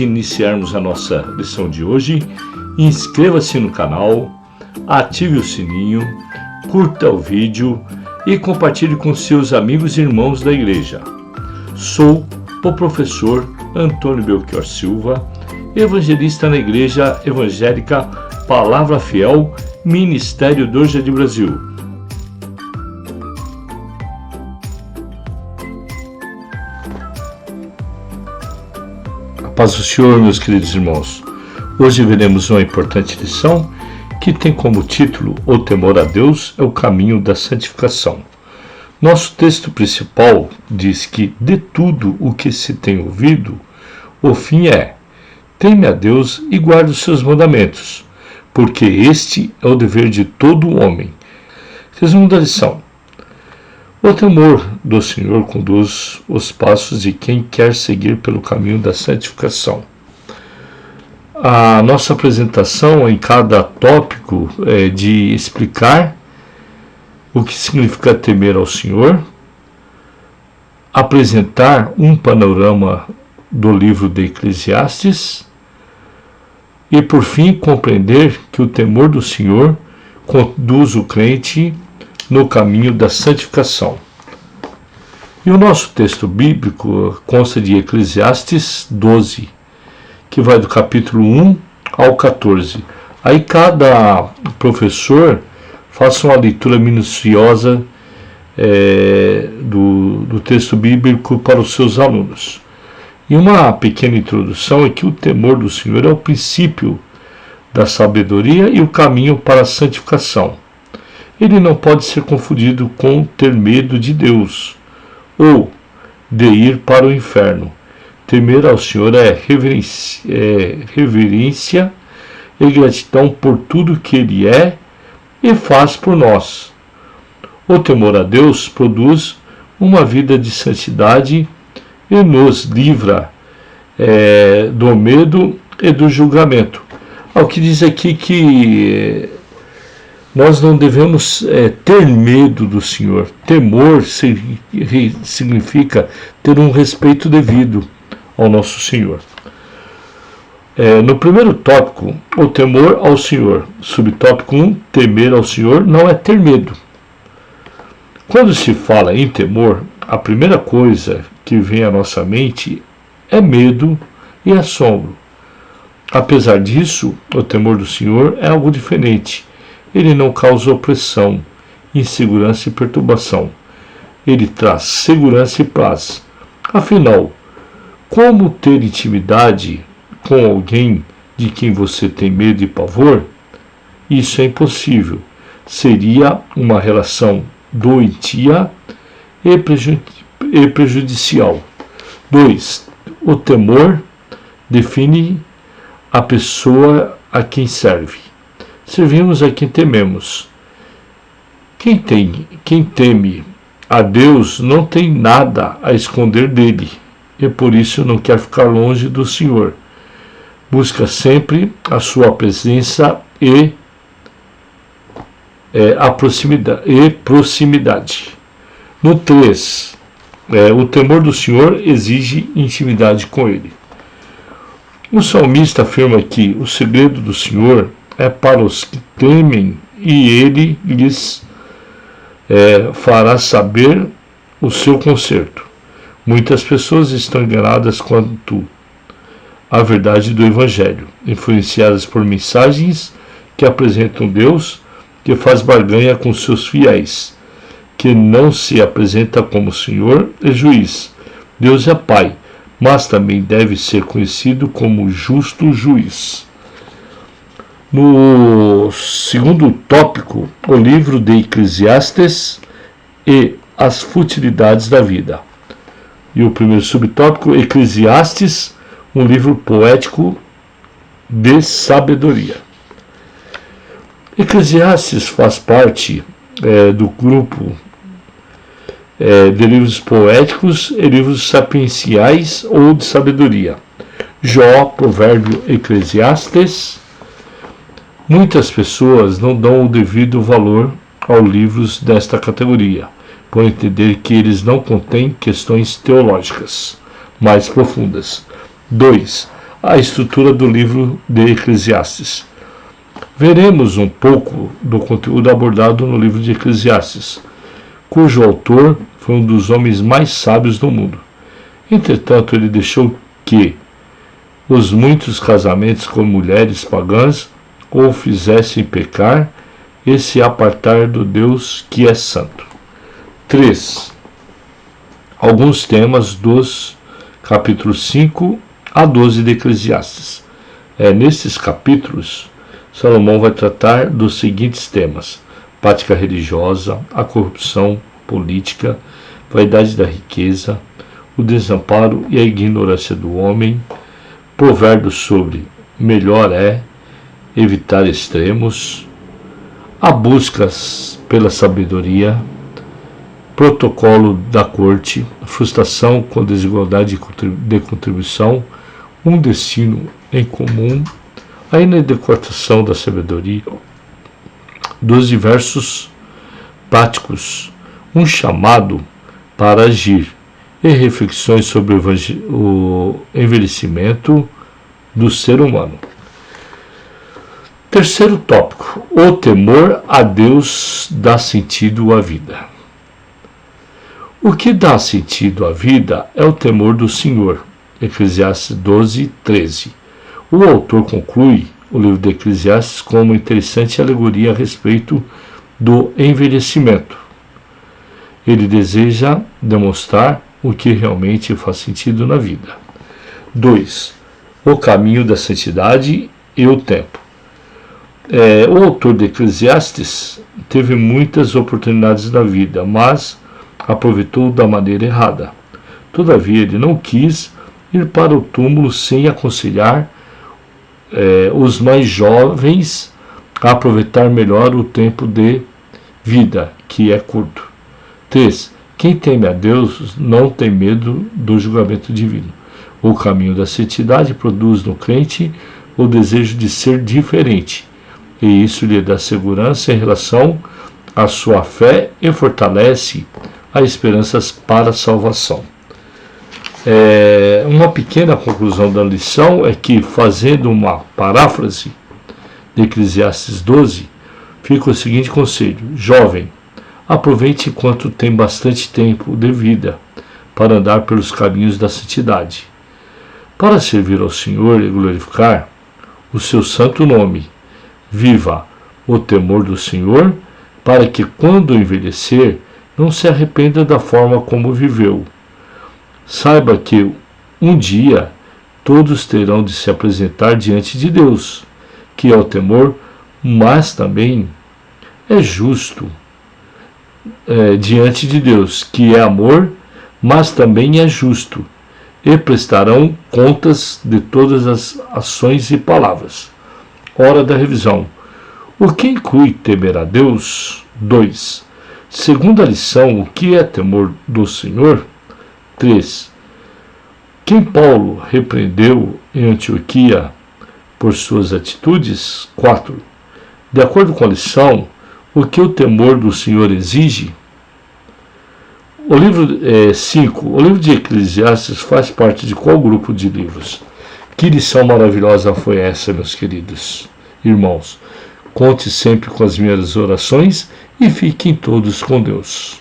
de iniciarmos a nossa lição de hoje, inscreva-se no canal, ative o sininho, curta o vídeo e compartilhe com seus amigos e irmãos da igreja. Sou o professor Antônio Belchior Silva, evangelista na Igreja Evangélica Palavra Fiel, Ministério do Jardim Brasil. A paz do Senhor, meus queridos irmãos. Hoje veremos uma importante lição que tem como título: O temor a Deus é o caminho da santificação. Nosso texto principal diz que, de tudo o que se tem ouvido, o fim é: teme a Deus e guarde os seus mandamentos, porque este é o dever de todo homem. Resumo da lição: o temor do Senhor conduz os passos de quem quer seguir pelo caminho da santificação. A nossa apresentação em cada tópico é de explicar o que significa temer ao Senhor, apresentar um panorama do livro de Eclesiastes e, por fim, compreender que o temor do Senhor conduz o crente no caminho da santificação. E o nosso texto bíblico consta de Eclesiastes 12, que vai do capítulo 1 ao 14. Aí cada professor faça uma leitura minuciosa do texto bíblico para os seus alunos. E uma pequena introdução é que o temor do Senhor é o princípio da sabedoria e o caminho para a santificação. Ele não pode ser confundido com ter medo de Deus ou de ir para o inferno. Temer ao Senhor é reverência e gratidão por tudo que Ele é e faz por nós. O temor a Deus produz uma vida de santidade e nos livra do medo e do julgamento. Ao que diz aqui que nós não devemos ter medo do Senhor. Temor significa ter um respeito devido ao nosso Senhor. No primeiro tópico, o temor ao Senhor. Subtópico 1, temer ao Senhor não é ter medo. Quando se fala em temor, a primeira coisa que vem à nossa mente é medo e assombro. Apesar disso, o temor do Senhor é algo diferente. Ele não causa opressão, insegurança e perturbação. Ele traz segurança e paz. Afinal, como ter intimidade com alguém de quem você tem medo e pavor? Isso é impossível. Seria uma relação doentia e prejudicial. 2. O temor define a pessoa a quem serve. Servimos a quem tememos. Quem teme a Deus não tem nada a esconder dele, e por isso não quer ficar longe do Senhor. Busca sempre a sua presença e proximidade. No 3, o temor do Senhor exige intimidade com Ele. O salmista afirma que o segredo do Senhor é para os que temem, e Ele lhes fará saber o seu conserto. Muitas pessoas estão enganadas quanto à verdade do Evangelho, influenciadas por mensagens que apresentam Deus, que faz barganha com seus fiéis, que não se apresenta como Senhor e Juiz. Deus é Pai, mas também deve ser conhecido como justo juiz. No segundo tópico, o livro de Eclesiastes e as futilidades da vida. E o primeiro subtópico, Eclesiastes, um livro poético de sabedoria. Eclesiastes faz parte do grupo de livros poéticos e livros sapienciais ou de sabedoria. Jó, Provérbio, Eclesiastes. Muitas pessoas não dão o devido valor aos livros desta categoria, por entender que eles não contêm questões teológicas mais profundas. 2. a estrutura do livro de Eclesiastes. Veremos um pouco do conteúdo abordado no livro de Eclesiastes, cujo autor foi um dos homens mais sábios do mundo. Entretanto, ele deixou que os muitos casamentos com mulheres pagãs o fizessem pecar e se apartar do Deus que é santo. 3. Alguns temas dos capítulos 5 a 12 de Eclesiastes. Nesses capítulos, Salomão vai tratar dos seguintes temas: prática religiosa, a corrupção política, vaidade da riqueza, o desamparo e a ignorância do homem, provérbios sobre melhor é evitar extremos, a busca pela sabedoria, protocolo da corte, frustração com desigualdade de contribuição, um destino em comum, a inadequação da sabedoria, dos diversos práticos, um chamado para agir e reflexões sobre o envelhecimento do ser humano. Terceiro tópico: o temor a Deus dá sentido à vida. O que dá sentido à vida é o temor do Senhor. Eclesiastes 12, 13. O autor conclui o livro de Eclesiastes com uma interessante alegoria a respeito do envelhecimento. Ele deseja demonstrar o que realmente faz sentido na vida. 2. O caminho da santidade e o tempo. O autor de Eclesiastes teve muitas oportunidades na vida, mas aproveitou da maneira errada. Todavia, ele não quis ir para o túmulo sem aconselhar os mais jovens a aproveitar melhor o tempo de vida, que é curto. 3. Quem teme a Deus não tem medo do julgamento divino. O caminho da santidade produz no crente o desejo de ser diferente, e isso lhe dá segurança em relação à sua fé e fortalece as esperanças para a salvação. Uma pequena conclusão da lição é que, fazendo uma paráfrase de Eclesiastes 12, fica o seguinte conselho: jovem, aproveite enquanto tem bastante tempo de vida para andar pelos caminhos da santidade, para servir ao Senhor e glorificar o seu santo nome. Viva o temor do Senhor, para que, quando envelhecer, não se arrependa da forma como viveu. Saiba que um dia todos terão de se apresentar diante de Deus, que é o temor, mas também é justo diante de Deus, que é amor, mas também é justo, e prestarão contas de todas as ações e palavras. Hora da revisão. O que inclui temer a Deus? 2. Segunda lição: o que é temor do Senhor? 3. Quem Paulo repreendeu em Antioquia por suas atitudes? 4. De acordo com a lição, o que o temor do Senhor exige? O livro 5. O livro de Eclesiastes faz parte de qual grupo de livros? Que lição maravilhosa foi essa, meus queridos irmãos? Conte sempre com as minhas orações e fiquem todos com Deus.